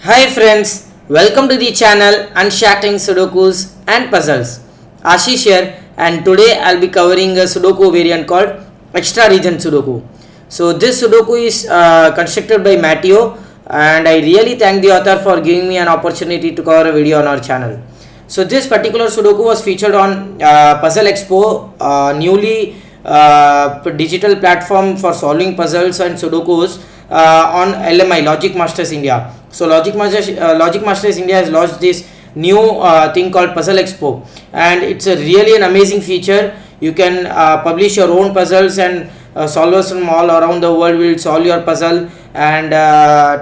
Hi friends, welcome to the channel Unshackling Sudokus and Puzzles. Ashish here, and today I'll be covering a Sudoku variant called Extra Region Sudoku. So this Sudoku is constructed by Matteo, and I really thank the author for giving me an opportunity to cover a video on our channel. So this particular Sudoku was featured on Puzzle Expo, newly digital platform for solving puzzles and Sudokus on LMI Logic Masters India. So Logic Masters India has launched this new thing called Puzzle Expo, and it's a really an amazing feature. You can publish your own puzzles, and solvers from all around the world will solve your puzzle, and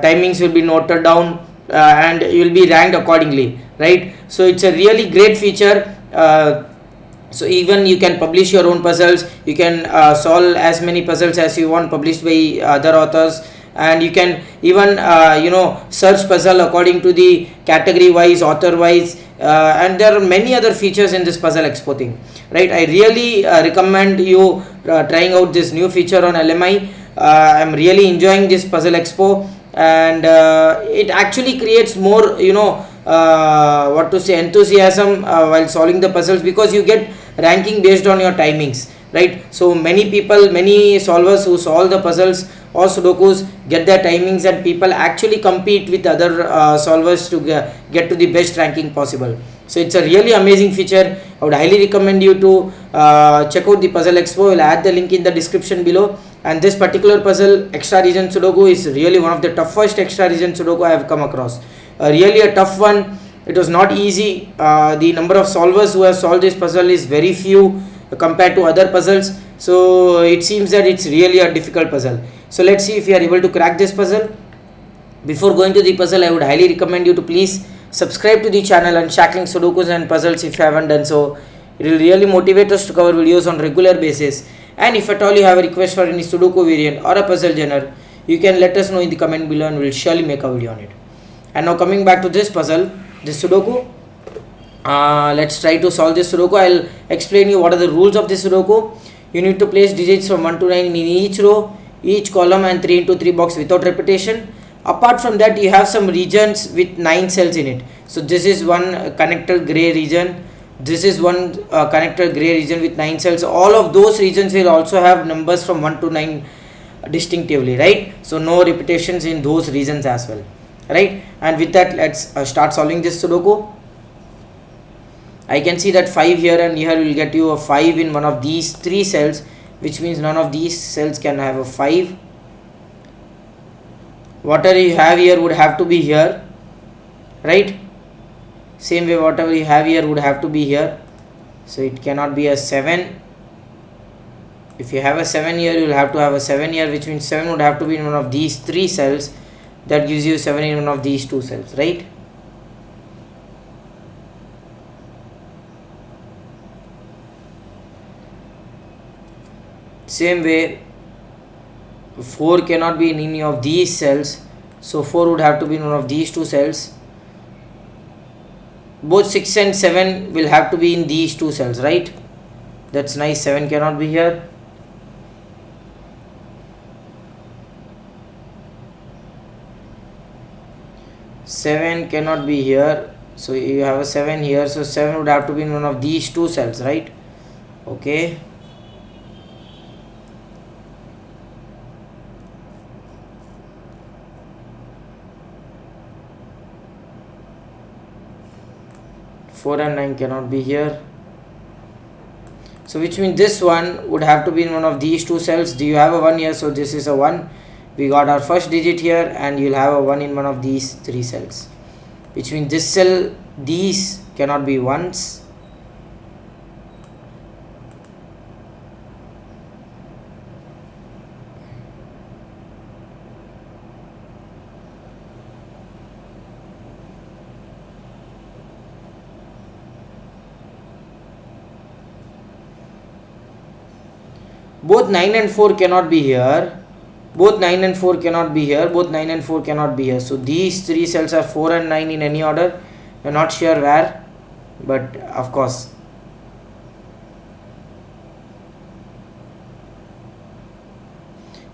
timings will be noted down, and you will be ranked accordingly, right? So it's a really great feature. So even you can publish your own puzzles, you can solve as many puzzles as you want published by other authors, and you can even search puzzle according to the category wise, author wise, and there are many other features in this Puzzle Expo thing, right? I really recommend you trying out this new feature on LMI. I'm really enjoying this Puzzle Expo, and it actually creates more enthusiasm while solving the puzzles, because you get ranking based on your timings, right? So many solvers who solve the puzzles or Sudokus get their timings, and people actually compete with other solvers to get to the best ranking possible. So it's a really amazing feature. I would highly recommend you to check out the Puzzle Expo. I'll add the link in the description below. And this particular puzzle, Extra Region Sudoku, is really one of the toughest Extra Region Sudoku I have come across. Really a tough one. It was not easy. The number of solvers who have solved this puzzle is very few compared to other puzzles. So it seems that it's really a difficult puzzle. So let's see if we are able to crack this puzzle. Before going to the puzzle, I would highly recommend you to please subscribe to the channel Unshackling Sudokus and Puzzles if you haven't done so. It will really motivate us to cover videos on regular basis. And if at all you have a request for any Sudoku variant or a puzzle genre, you can let us know in the comment below, and we'll surely make a video on it. And now coming back to this puzzle, this Sudoku, let's try to solve this Sudoku. I'll explain you what are the rules of this Sudoku. You need to place digits from 1 to 9 in each row, each column, and 3 into 3 box without repetition. Apart from that, you have some regions with 9 cells in it. So this is one connected gray region. This is one connected gray region with 9 cells. All of those regions will also have numbers from 1 to 9 distinctively, right? So no repetitions in those regions as well, right? And with that, let's start solving this Sudoku. I can see that 5 here and here will get you a 5 in one of these 3 cells, which means none of these cells can have a 5. Whatever you have here would have to be here, right? Same way, whatever you have here would have to be here. So it cannot be a 7. If you have a 7 here, you will have to have a 7 here, which means 7 would have to be in one of these 3 cells. That gives you 7 in one of these 2 cells, right? Same way, 4 cannot be in any of these cells, so 4 would have to be in one of these 2 cells. Both 6 and 7 will have to be in these 2 cells, right? That's nice. 7 cannot be here. Seven cannot be here, so you have a 7 here, so 7 would have to be in one of these 2 cells, right? Okay. Four and 9 cannot be here, so which means this one would have to be in one of these 2 cells. Do you have a 1 here? So this is a 1. We got our first digit here, and you'll have a 1 in one of these 3 cells, which means this cell, these cannot be 1s. Both 9 and 4 cannot be here. Both 9 and 4 cannot be here. Both 9 and 4 cannot be here. So these 3 cells are 4 and 9 in any order. We're not sure where, but of course.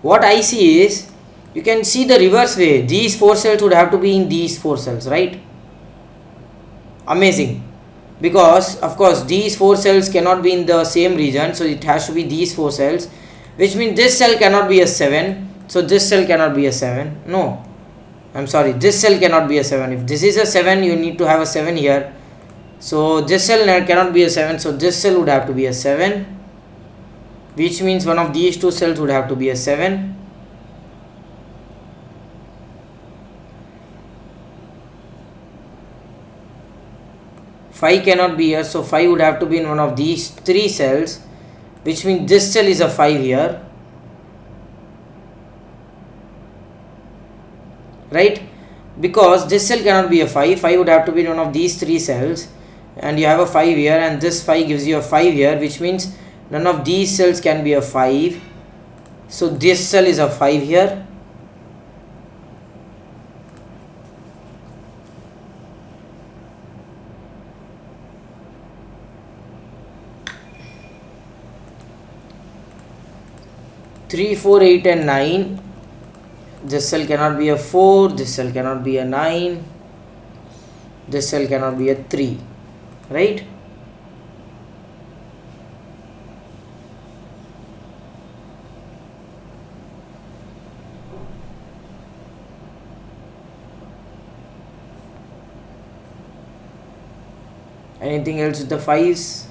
What I see is You can see the reverse way. These 4 cells would have to be in these 4 cells, right? Amazing. Because of course these 4 cells cannot be in the same region, so it has to be these 4 cells, which means this cell cannot be a 7. So this cell cannot be a 7. No, I'm sorry, this cell cannot be a 7. If this is a 7, you need to have a 7 here. So this cell cannot be a 7, so this cell would have to be a 7, which means one of these two cells would have to be a 7. Five cannot be here, so 5 would have to be in one of these 3 cells, which means this cell is a 5 here, right? Because this cell cannot be a 5. 5 would have to be in one of these 3 cells, and you have a 5 here, and this 5 gives you a 5 here, which means none of these cells can be a 5. So this cell is a 5 here. Three, 4, 8 and 9. This cell cannot be a 4, this cell cannot be a 9, this cell cannot be a 3, right? Anything else with the 5s?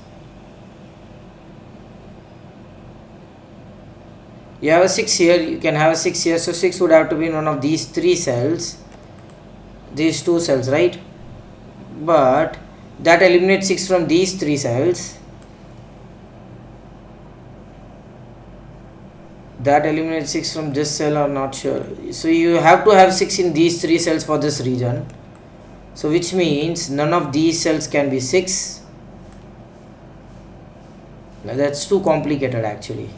You have a 6 here, you can have a 6 here, so 6 would have to be in one of these 3 cells, these 2 cells, right? But that eliminates 6 from these 3 cells, that eliminates 6 from this cell, I'm not sure. So you have to have 6 in these 3 cells for this region, so which means none of these cells can be 6. Now that's too complicated actually.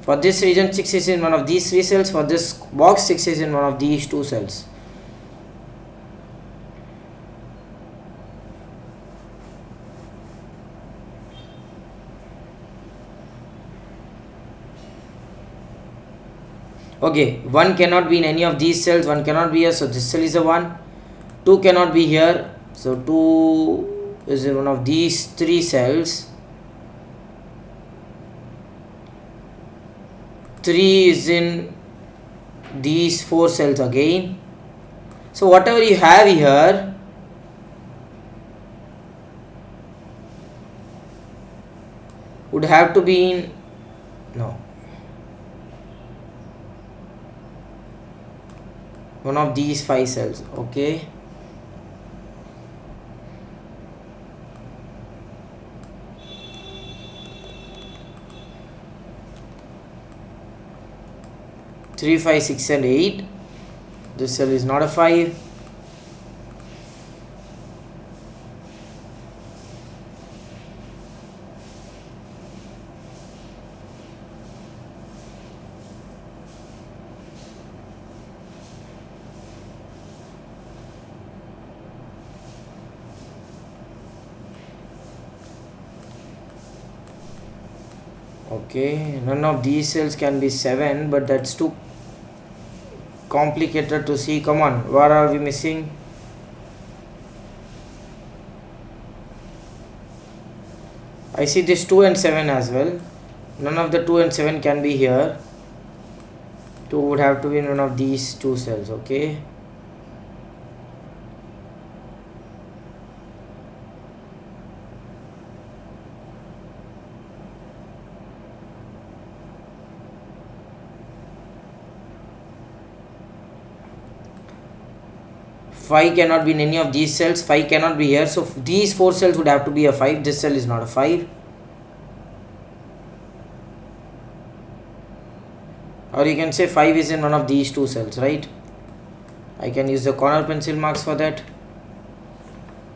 For this region 6 is in one of these 3 cells, for this box 6 is in one of these 2 cells. Okay, 1 cannot be in any of these cells, 1 cannot be here, so this cell is a 1. 2 cannot be here, so 2 is in one of these 3 cells. 3 is in these 4 cells again. So whatever you have here would have to be in, no, one of these 5 cells, okay. Three, 5, 6 and 8. This cell is not a 5. Okay, none of these cells can be 7, but that's too complicated to see. Come on, what are we missing? I see this 2 and 7 as well. None of the 2 and 7 can be here. 2 would have to be in one of these 2 cells, okay. Five cannot be in any of these cells, 5 cannot be here, so these 4 cells would have to be a 5. This cell is not a 5. Or you can say 5 is in one of these 2 cells, right? I can use the corner pencil marks for that.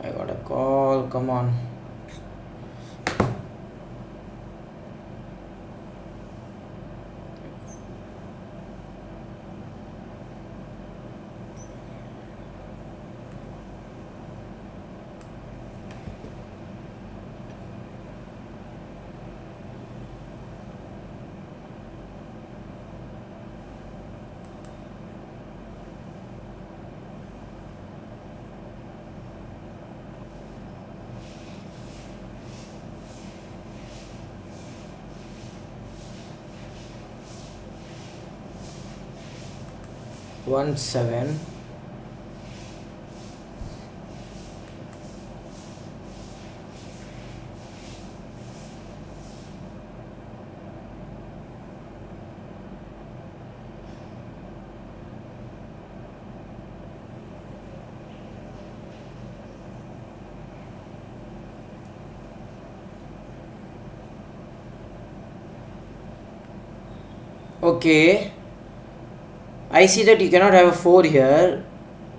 I got a call, come on. 17. Okay, I see that you cannot have a 4 here.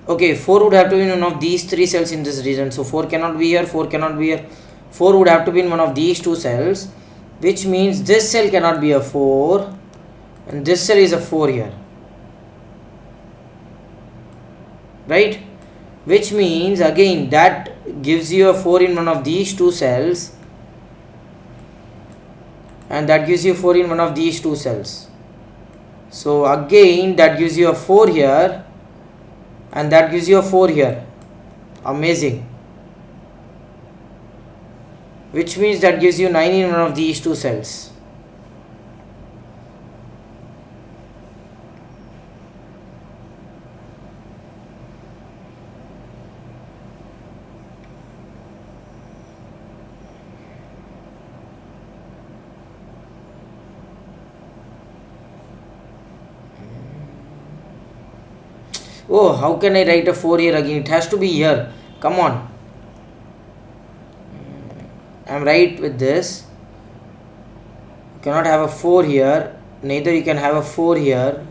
Okay, 4 would have to be in one of these 3 cells in this region. So 4 cannot be here, 4 cannot be here. 4 would have to be in one of these 2 cells, which means this cell cannot be a 4 and this cell is a 4 here, right? Which means again that gives you a 4 in one of these 2 cells and that gives you 4 in one of these 2 cells. So again that gives you a 4 here and that gives you a 4 here. Amazing. Which means that gives you 9 in one of these 2 cells. Oh, how can I write a 4 here again? It has to be here. Come on. I am right with this. You cannot have a 4 here. Neither you can have a 4 here.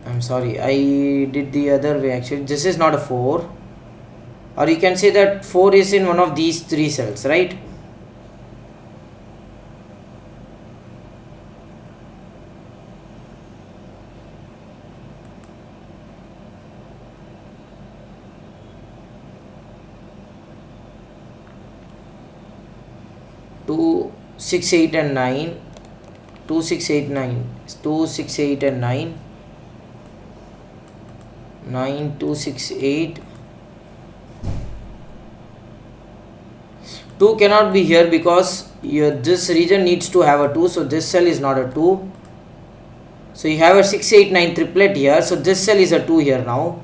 I'm sorry. I did the other way actually. This is not a 4. Or you can say that 4 is in one of these 3 cells, right? Two, 6, 8 and 9. 2, 6, 8, 9. 2, 6, 8 and 9. 9, 2, 6, 8. 2 cannot be here because this region needs to have a 2. So this cell is not a 2. So you have a 6, 8, 9 triplet here. So this cell is a 2 here now.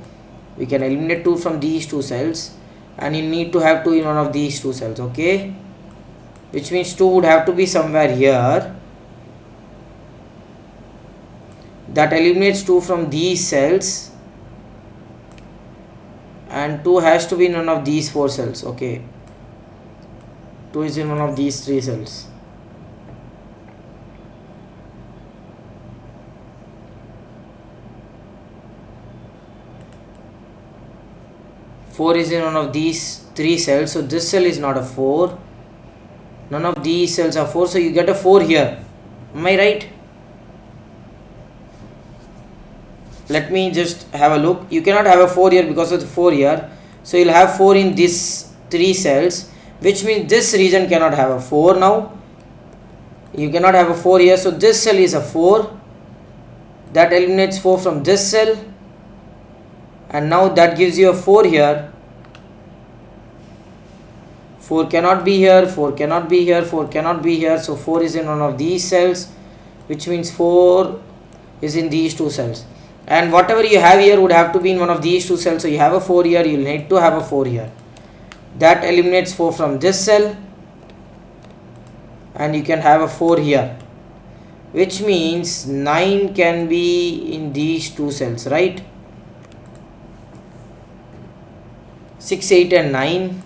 We can eliminate 2 from these 2 cells. And you need to have 2 in one of these 2 cells. Okay. Which means 2 would have to be somewhere here. That eliminates 2 from these cells. And 2 has to be in one of these 4 cells. Okay. 2 is in one of these 3 cells. Four is in one of these 3 cells. So this cell is not a 4. None of these cells are 4, so you get a 4 here. Am I right? Let me just have a look. You cannot have a 4 here because of the 4 here. So you'll have 4 in these 3 cells, which means this region cannot have a 4 now. You cannot have a 4 here. So this cell is a 4. That eliminates 4 from this cell. And now that gives you a 4 here. 4 cannot be here, 4 cannot be here, 4 cannot be here. So 4 is in one of these cells, which means 4 is in these 2 cells. And whatever you have here would have to be in one of these 2 cells. So you have a 4 here, you'll need to have a 4 here. That eliminates 4 from this cell. And you can have a 4 here. Which means 9 can be in these 2 cells, right? 6, 8 and 9.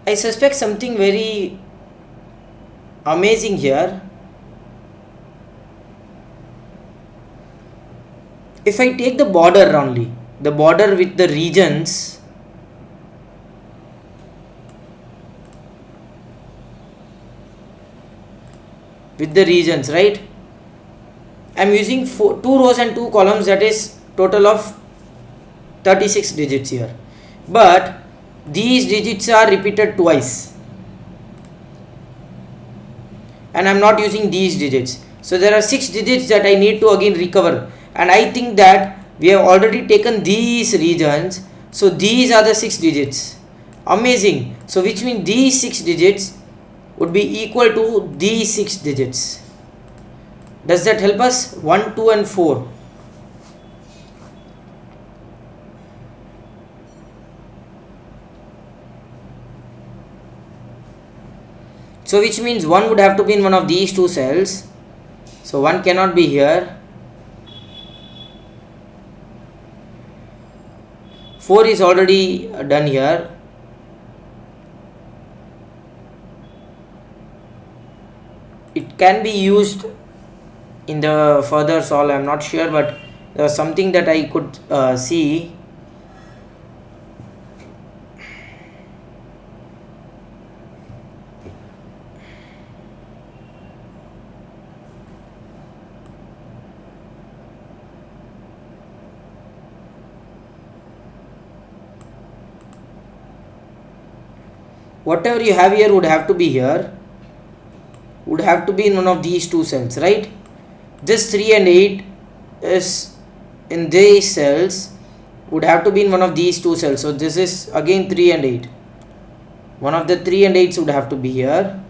I suspect something very amazing here. If I take the border only, the border with the regions, right? I'm using 2 rows and 2 columns, that is total of 36 digits here. But these digits are repeated twice. and I'm not using these digits. So there are 6 digits that I need to again recover, and I think that we have already taken these regions. So these are the 6 digits. Amazing. So which means these 6 digits would be equal to these 6 digits. Does that help us? 1, 2 and 4. So which means 1 would have to be in one of these two cells. So 1 cannot be here. 4 is already done here. It can be used in the further solve, I am not sure, but there was something that I could see. Whatever you have here would have to be here, would have to be in one of these two cells, right? This 3 and 8 is in these cells, would have to be in one of these two cells. So this is again 3 and 8. One of the 3 and 8s would have to be here.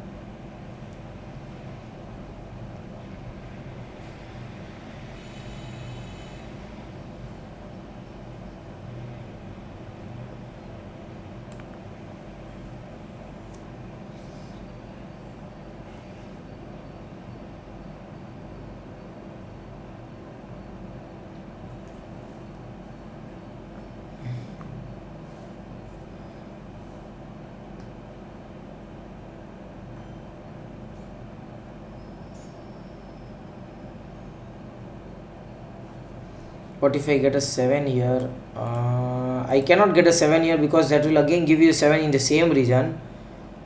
What if I get a 7 here? I cannot get a 7 here because that will again give you 7 in the same region.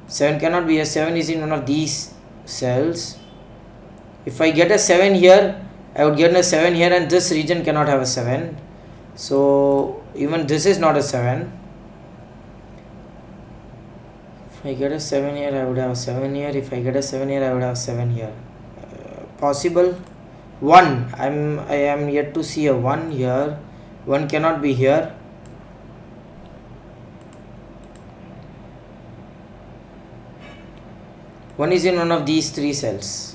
7 cannot be a 7 is in one of these cells. If I get a 7 here, I would get a 7 here, and this region cannot have a 7. So even this is not a 7. If I get a 7 here, I would have a 7 here. If I get a 7 here, I would have 7 here. Possible? 1. I am yet to see a 1 here. 1 cannot be here. One is in one of these 3 cells.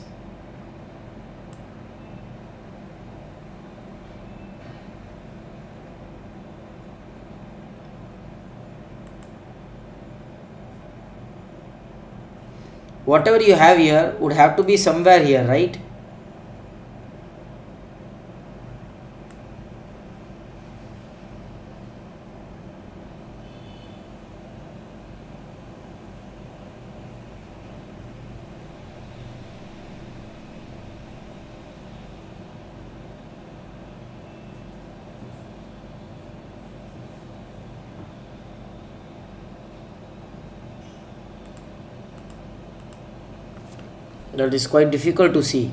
Whatever you have here would have to be somewhere here, right? That is quite difficult to see.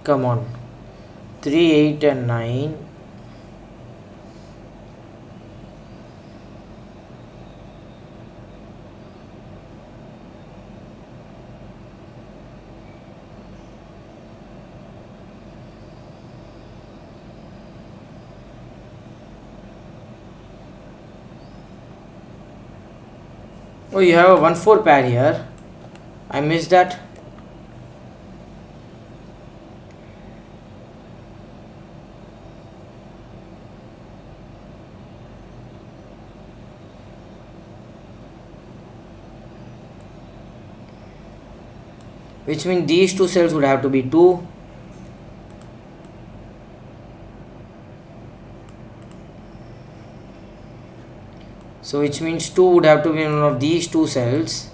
Come on. 3, 8 and 9. Oh, you have a 1-4 pair here. I missed that. which means these two cells would have to be 2. So which means 2 would have to be in one of these two cells.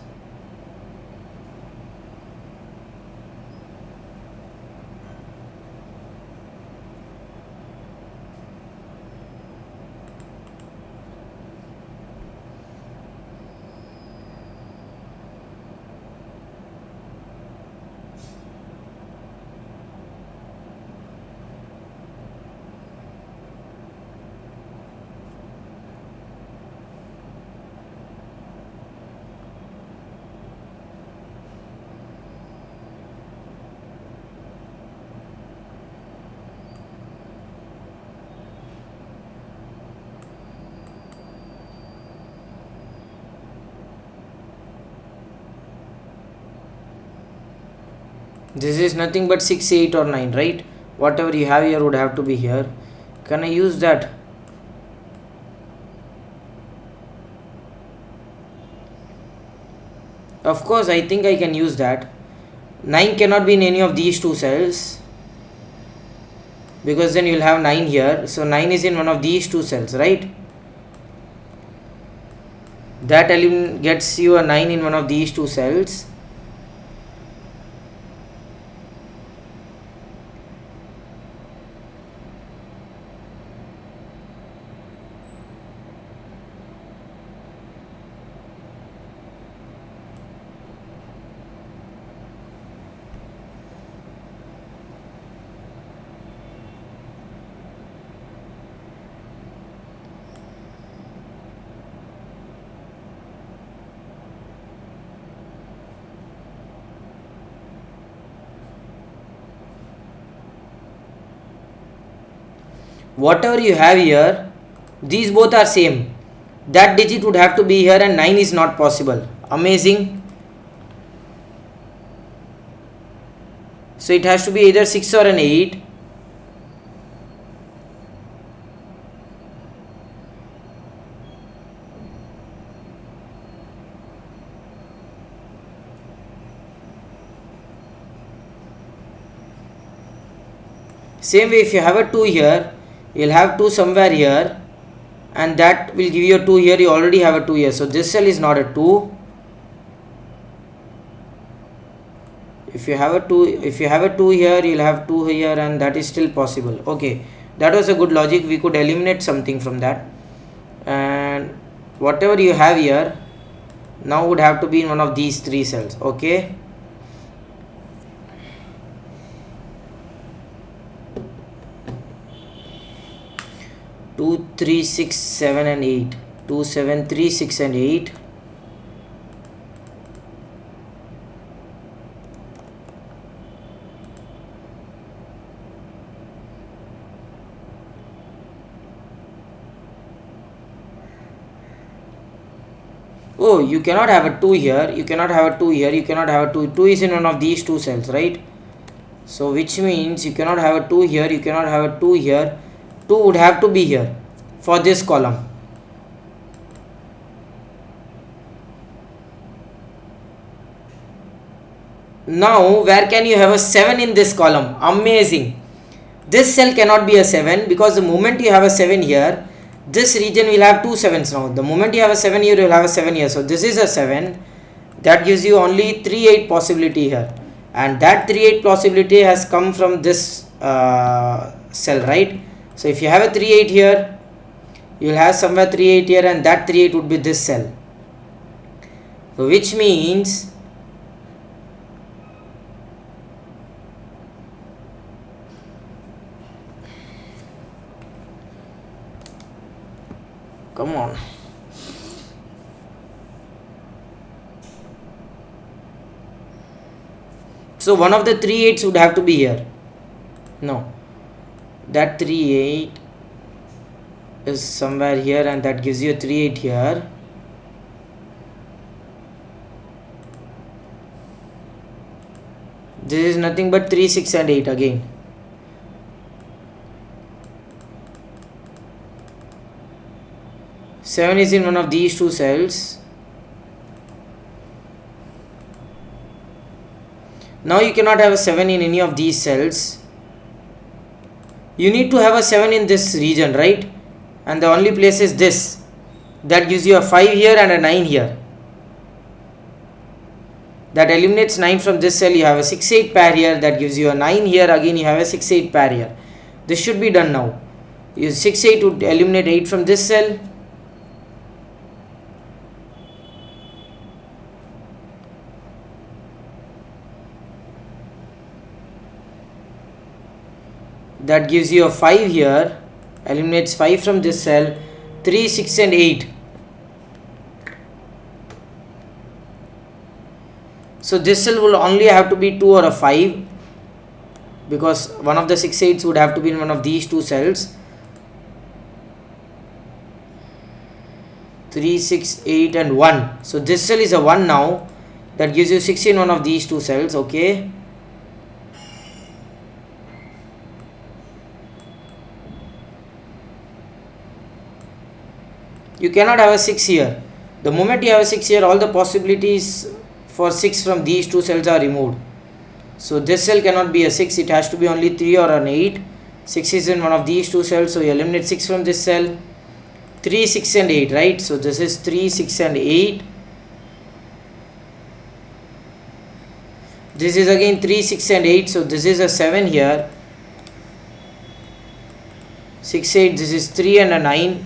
This is nothing but 6, 8 or 9, right? Whatever you have here would have to be here. Can I use that? Of course, I think I can use that. 9 cannot be in any of these two cells, because then you will have 9 here. So 9 is in one of these two cells, right? That element gets you a 9 in one of these two cells. Whatever you have here, these both are same. That digit would have to be here and 9 is not possible. Amazing. So it has to be either 6 or an 8. Same way, if you have a 2 here, you'll have 2 somewhere here, and that will give you a 2 here. You already have a 2 here, so this cell is not a 2. If you have a 2 here, you'll have 2 here, and that is still possible. Okay, that was a good logic. We could eliminate something from that, and whatever you have here now would have to be in one of these 3 cells. Okay, two, 3, 6, 7 and 8. 2, 7, 3, 6 and 8. Oh, you cannot have a 2 here, you cannot have a 2 here, you cannot have a 2. 2 is in one of these two cells, right? So which means you cannot have a 2 here, you cannot have a 2 here. 2 would have to be here for this column. Now where can you have a 7 in this column? Amazing. This cell cannot be a 7, because the moment you have a 7 here, this region will have 2 7s now. The moment you have a 7 here, you will have a 7 here. So this is a 7. That gives you only 3 8 possibility here, and that 3 8 possibility has come from this cell, right? So if you have a 3 8 here, you will have somewhere 3 8 here, and that 3 8 would be this cell. So which means come on. So one of the 3 8s would have to be here. No, that 3 8 is somewhere here, and that gives you a 3 8 here. This is nothing but 3 6 and 8 again. Seven is in one of these two cells. Now you cannot have a 7 in any of these cells. You need to have a 7 in this region, right? And the only place is this. That gives you a 5 here and a 9 here. That eliminates 9 from this cell. You have a 6-8 pair here. That gives you a 9 here. Again you have a 6-8 pair here. This should be done now. 6-8 would eliminate 8 from this cell. That gives you a 5 here. Eliminates 5 from this cell. 3, 6 and 8. So this cell will only have to be 2 or a 5, because one of the 6-8s would have to be in one of these two cells. 3, 6, 8 and 1. So this cell is a 1 now. That gives you 6 in one of these two cells. Okay. You cannot have a 6 here. The moment you have a 6 here, all the possibilities for 6 from these two cells are removed. So this cell cannot be a 6. It has to be only 3 or an 8. 6 is in one of these two cells. So you eliminate 6 from this cell. 3, 6 and 8, right? So this is 3, 6 and 8. This is again 3, 6 and 8. So this is a 7 here. 6, 8. This is 3 and a 9.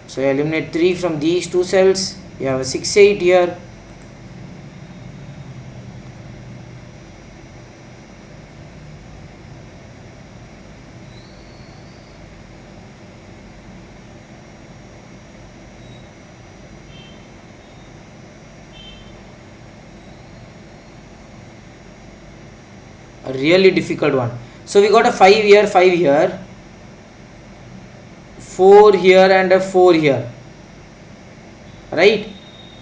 So you eliminate 3 from these two cells. You have a 6, 8 here. A really difficult one. So we got a 5 here, 5 here, 4 here and a 4 here, right?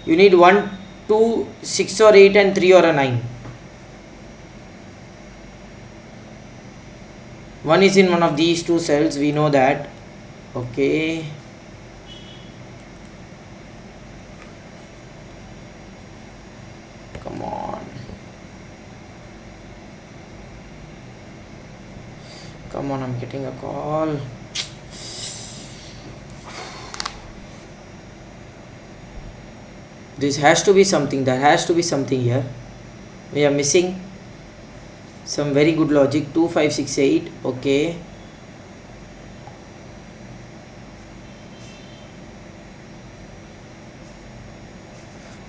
You need 1, 2, 6 or 8 and 3 or a 9. 1 is in one of these two cells, we know that. Okay. Come on. Come on, I'm getting a call. This has to be something. There has to be something here. We are missing some very good logic. 2, 5, 6, 8. Okay.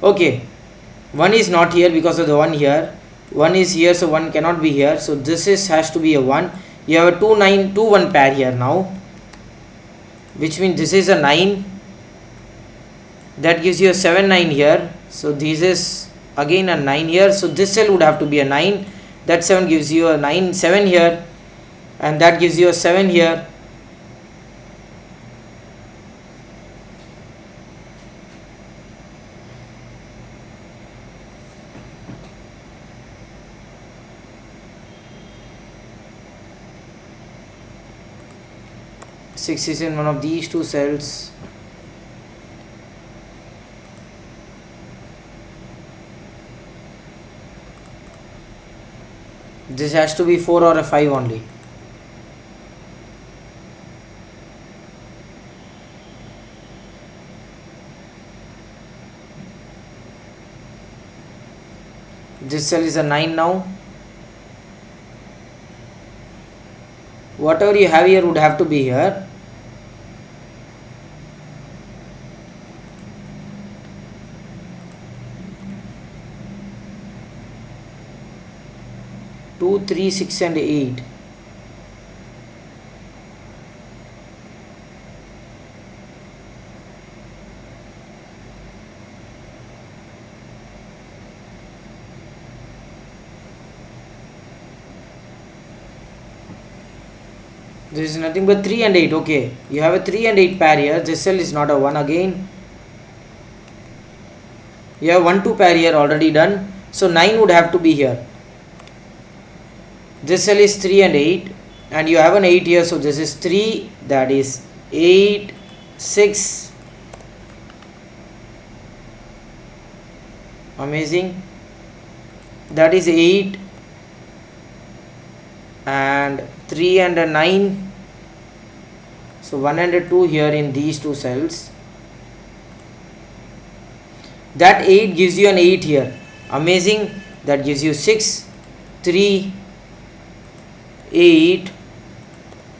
Okay. 1 is not here because of the 1 here. 1 is here, so 1 cannot be here. So this has to be a 1. You have a 2, 9, 2, 1 pair here now, which means this is a 9. That gives you a 7, 9 here. So this is again a 9 here. So this cell would have to be a 9. That 7 gives you a 9, 7 here. And that gives you a 7 here. Six is in one of these two cells. This has to be 4 or a 5 only. This cell is a 9 now. Whatever you have here would have to be here. Two, 3, 6 and 8. This is nothing but 3 and 8. Okay, you have a 3 and 8 pair here. This cell is not a 1 again. You have 1, 2 pair here already done. So 9 would have to be here. This cell is 3 and 8, and you have an 8 here, so this is 3, that is 8, 6. Amazing. that is 8 and 3 and a 9. So 1 and a 2 here in these two cells. That 8 gives you an 8 here. Amazing. That gives you 6, 3, 8,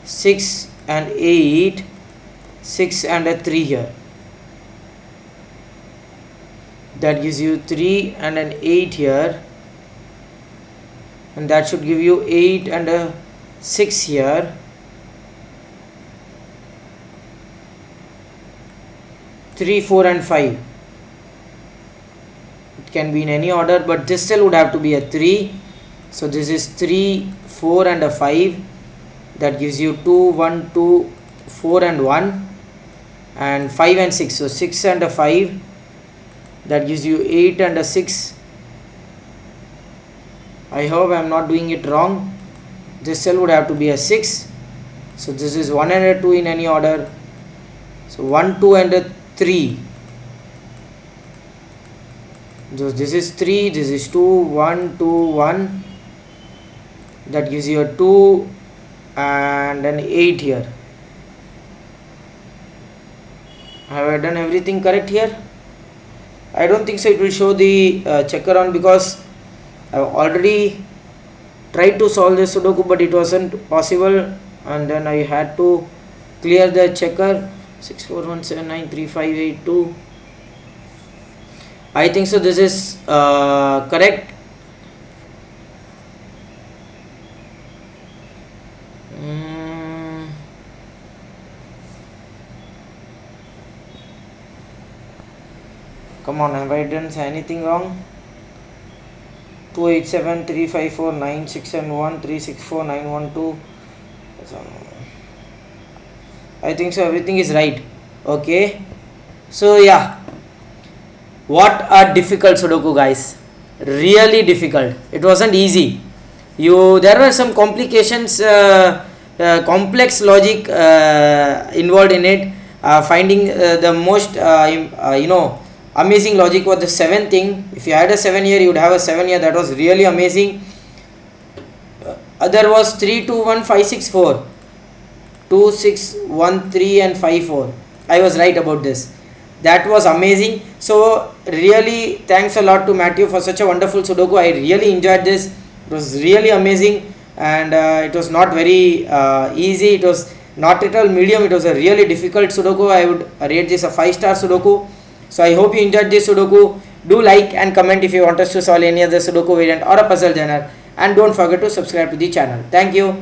6 and 8, 6 and a 3 here. That gives you 3 and an 8 here. And that should give you 8 and a 6 here. Three, 4 and 5. It can be in any order, but this cell would have to be a 3. So this is 3, 4 and a 5. That gives you 2, 1, 2, 4 and 1. And 5 and 6. So 6 and a 5. That gives you 8 and a 6. I hope I am not doing it wrong. This cell would have to be a 6. So this is 1 and a 2 in any order. So 1, 2 and a 3. So this is 3, this is 2, 1, 2, 1. That gives you a 2 and an 8 here. Have I done everything correct here? I don't think so. It will show the checker on, because I have already tried to solve this Sudoku, but it wasn't possible, and then I had to clear the checker. 6, 4, 1, 7, 9, 3, 5, 8, 2. I think so. This is correct. Come on, have I done anything wrong? 2, 8, 7, 3, 5, 4, 9, 6 and 1, 3, 6, 4, 9, 1, 2. I think so. Everything is right. Okay. So yeah. What a difficult Sudoku, guys. Really difficult. It wasn't easy. There were some complications, complex logic involved in it. Finding the most amazing logic was the 7th thing. If you had a 7 here, you would have a 7 here. That was really amazing. Other was 3, 2, 1, 5, 6, 4. 2, 6, 1, 3 and 5, 4. I was right about this. That was amazing. So really thanks a lot to Matteo for such a wonderful Sudoku. I really enjoyed this. It was really amazing, and it was not very easy. It was not at all medium. It was a really difficult Sudoku. I would rate this a 5-star Sudoku. So I hope you enjoyed this Sudoku. Do like and comment if you want us to solve any other Sudoku variant or a puzzle genre, and don't forget to subscribe to the channel. Thank you.